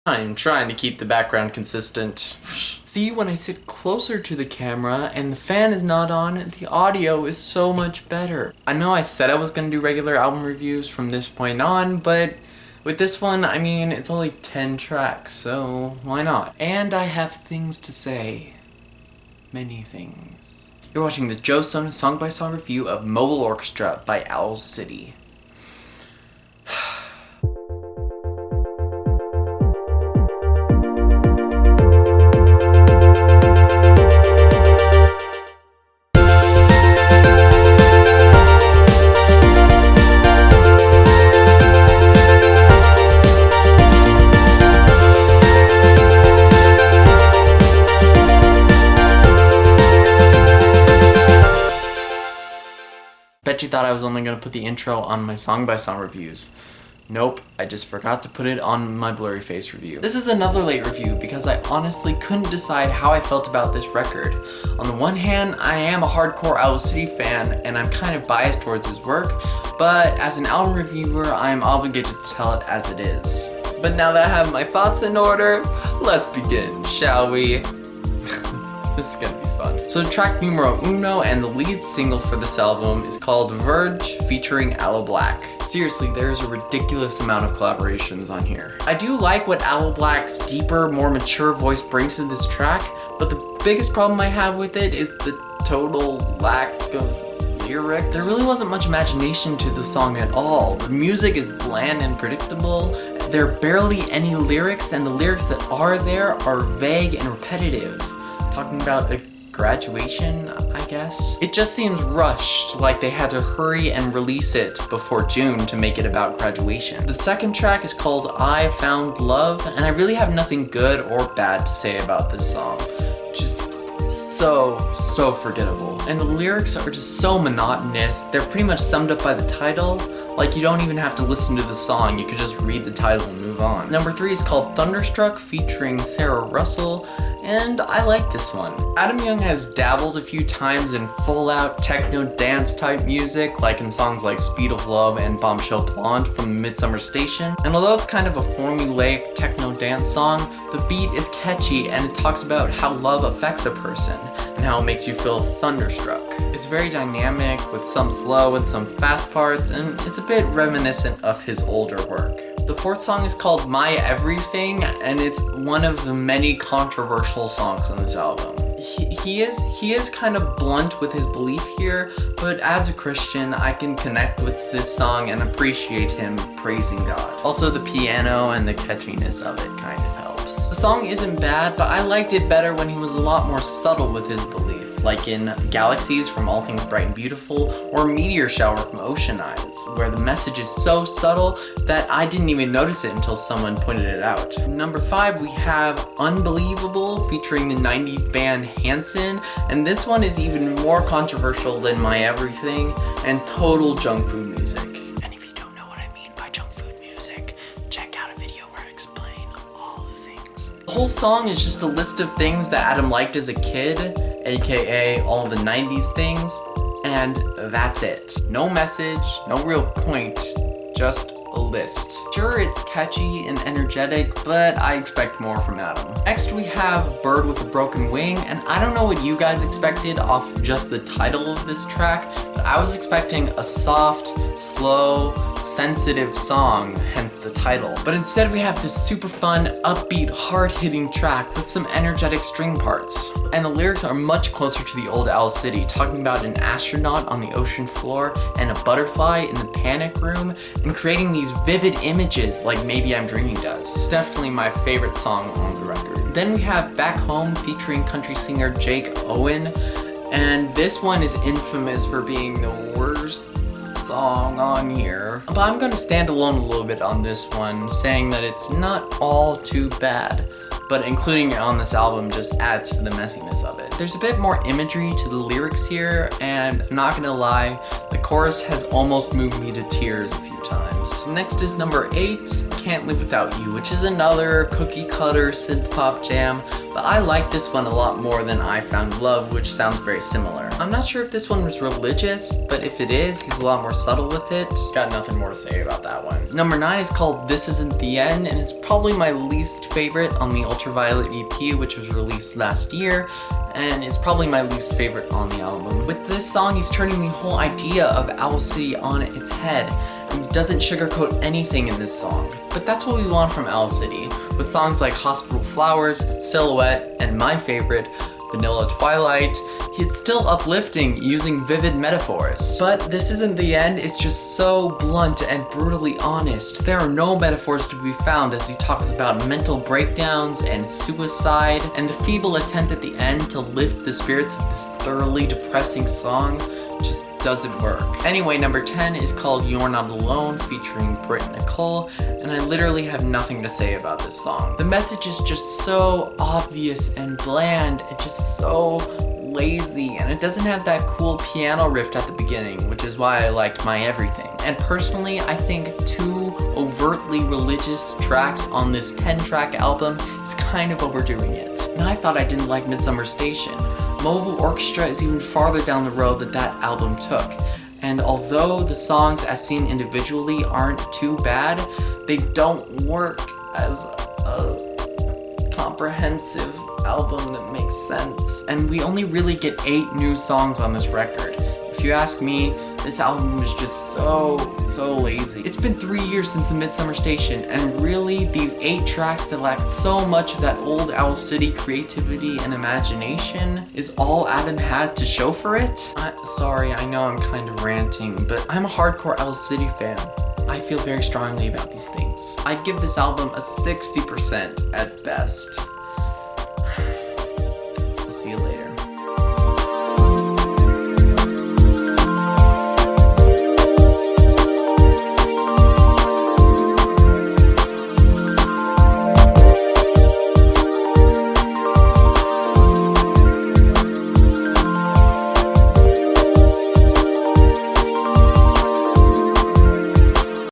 I'm trying to keep the background consistent. See, when I sit closer to the camera and the fan is not on, the audio is so much better. I know I said I was gonna do regular album reviews from this point on, but with this one, I mean, it's only 10 tracks, so why not? And I have things to say. Many things. You're watching the Joe Sona song-by-song review of Mobile Orchestra by Owl City. Bet you thought I was only going to put the intro on my song-by-song reviews. Nope, I just forgot to put it on my Blurry Face review. This is another late review because I honestly couldn't decide how I felt about this record. On the one hand, I am a hardcore Owl City fan and I'm kind of biased towards his work, but as an album reviewer, I am obligated to tell it as it is. But now that I have my thoughts in order, let's begin, shall we? This is gonna be fun. So track numero uno and the lead single for this album is called Verge featuring Aloe Blacc. Seriously, there's a ridiculous amount of collaborations on here. I do like what Aloe Blacc's deeper, more mature voice brings to this track, but the biggest problem I have with it is the total lack of lyrics. There really wasn't much imagination to the song at all. The music is bland and predictable. There are barely any lyrics, and the lyrics that are there are vague and repetitive. Talking about a graduation, I guess? It just seems rushed, like they had to hurry and release it before June to make it about graduation. The second track is called I Found Love, and I really have nothing good or bad to say about this song. Just so forgettable. And the lyrics are just so monotonous. They're pretty much summed up by the title. Like, you don't even have to listen to the song, you could just read the title and move on. Number 3 is called Thunderstruck featuring Sarah Russell, and I like this one. Adam Young has dabbled a few times in full-out techno dance type music, like in songs like Speed of Love and Bombshell Blonde from Midsummer Station. And although it's kind of a formulaic techno dance song, the beat is catchy and it talks about how love affects a person and how it makes you feel thunderstruck. It's very dynamic with some slow and some fast parts, and it's a bit reminiscent of his older work. The fourth song is called My Everything, and it's one of the many controversial songs on this album. He is kind of blunt with his belief here, but as a Christian, I can connect with this song and appreciate him praising God. Also, the piano and the catchiness of it kind of helps. The song isn't bad, but I liked it better when he was a lot more subtle with his belief, like in Galaxies from All Things Bright and Beautiful, or Meteor Shower from Ocean Eyes, where the message is so subtle that I didn't even notice it until someone pointed it out. Number 5, we have Unbelievable featuring the 90s band Hanson, and this one is even more controversial than My Everything and total junk food music. And if you don't know what I mean by junk food music, check out a video where I explain all the things. The whole song is just a list of things that Adam liked as a kid, aka all the 90s things, and that's it. No message, no real point, just a list. Sure, it's catchy and energetic, but I expect more from Adam. Next we have Bird with a Broken Wing, and I don't know what you guys expected off just the title of this track, but I was expecting a soft, slow, sensitive song, hence the title. But instead we have this super fun, upbeat, hard-hitting track with some energetic string parts. And the lyrics are much closer to the old Owl City, talking about an astronaut on the ocean floor and a butterfly in the panic room, and creating these vivid images like Maybe I'm Dreaming does. Definitely my favorite song on the record. Then we have Back Home featuring country singer Jake Owen, and this one is infamous for being the worst song on here. But I'm gonna stand alone a little bit on this one, saying that it's not all too bad, but including it on this album just adds to the messiness of it. There's a bit more imagery to the lyrics here, and I'm not gonna lie, the chorus has almost moved me to tears a few times. albums. Next is number 8, Can't Live Without You, which is another cookie cutter synth pop jam, but I like this one a lot more than I Found Love, which sounds very similar. I'm not sure if this one was religious, but if it is, he's a lot more subtle with it. Got nothing more to say about that one. Number 9 is called This Isn't The End, and it's probably my least favorite on the Ultraviolet EP, which was released last year, and it's probably my least favorite on the album. With this song, he's turning the whole idea of Owl City on its head, and he doesn't sugarcoat anything in this song. But that's what we want from Owl City, with songs like Hospital Flowers, Silhouette, and my favorite, Vanilla Twilight. It's still uplifting, using vivid metaphors. But This Isn't The End is just so blunt and brutally honest. There are no metaphors to be found as he talks about mental breakdowns and suicide, and the feeble attempt at the end to lift the spirits of this thoroughly depressing song just doesn't work. Anyway, number 10 is called Youre Not Alone, featuring Britt Nicole, and I literally have nothing to say about this song. The message is just so obvious and bland and just so lazy, and it doesn't have that cool piano riff at the beginning, which is why I liked My Everything. And personally, I think 2 overtly religious tracks on this 10-track album is kind of overdoing it. And I thought I didn't like Midsummer Station. Mobile Orchestra is even farther down the road that album took. And although the songs as seen individually aren't too bad, they don't work as a comprehensive album that makes sense. And we only really get 8 new songs on this record. If you ask me, this album is just so lazy. It's been 3 years since the Midsummer Station, and really these 8 tracks that lack so much of that old Owl City creativity and imagination is all Adam has to show for it? Sorry, I know I'm kind of ranting, but I'm a hardcore Owl City fan. I feel very strongly about these things. I'd give this album a 60% at best. I'll see you later.